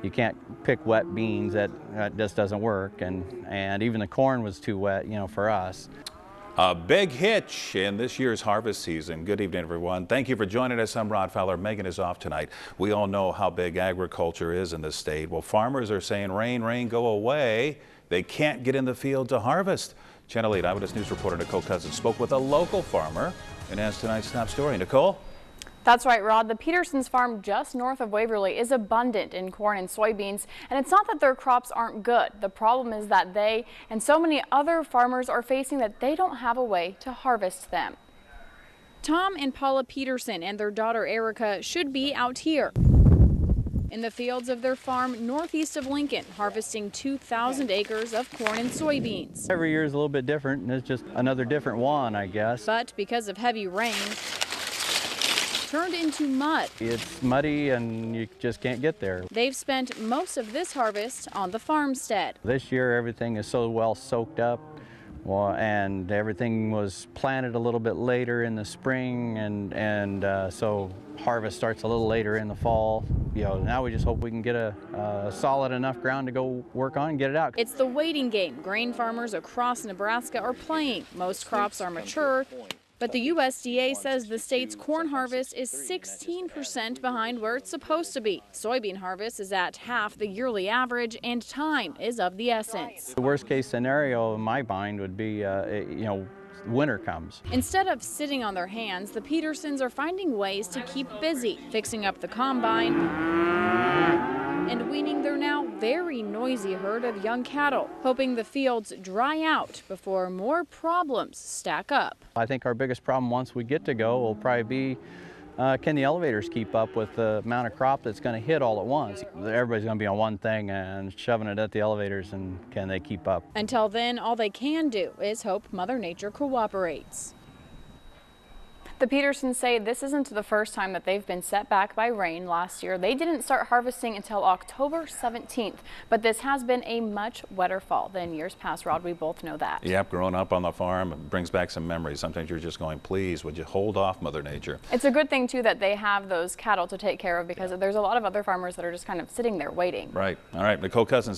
you can't pick wet beans. That just doesn't work. And even the corn was too wet, for us. A big hitch in this year's harvest season. Good evening, everyone. Thank you for joining us. I'm Rod Fowler. Megan is off tonight. We all know how big agriculture is in this state. Well, farmers are saying, rain, rain, go away. They can't get in the field to harvest. Channel 8 Eyewitness News reporter Nicole Cousins spoke with a local farmer and has tonight's top story. Nicole? That's right, Rod. The Petersons farm just north of Waverly is abundant in corn and soybeans, and it's not that their crops aren't good. The problem is that they and so many other farmers are facing that they don't have a way to harvest them. Tom and Paula Peterson and their daughter Erica should be out here in the fields of their farm northeast of Lincoln, harvesting 2,000 acres of corn and soybeans. Every year is a little bit different, and it's just another different one, I guess. But because of heavy rain, turned into mud. It's muddy and you just can't get there. They've spent most of this harvest on the farmstead. This year everything is so well soaked up, and everything was planted a little bit later in the spring, and so harvest starts a little later in the fall. Now we just hope we can get a solid enough ground to go work on and get it out. It's the waiting game grain farmers across Nebraska are playing. Most crops are mature, but the USDA says the state's corn harvest is 16% behind where it's supposed to be. Soybean harvest is at half the yearly average, and time is of the essence. The worst case scenario in my mind would be, winter comes. Instead of sitting on their hands, the Petersons are finding ways to keep busy, fixing up the combine and weaning their now very noisy herd of young cattle, hoping the fields dry out before more problems stack up. I think our biggest problem once we get to go will probably be, can the elevators keep up with the amount of crop that's going to hit all at once? Everybody's going to be on one thing and shoving it at the elevators, and can they keep up? Until then, all they can do is hope Mother Nature cooperates. The Petersons say this isn't the first time that they've been set back by rain. Last year, they didn't start harvesting until October 17th, but this has been a much wetter fall than years past, Rod. We both know that. Yep, growing up on the farm, it brings back some memories. Sometimes you're just going, please, would you hold off, Mother Nature? It's a good thing, too, that they have those cattle to take care of, because there's a lot of other farmers that are just kind of sitting there waiting. Right. All right, Nicole Cousins.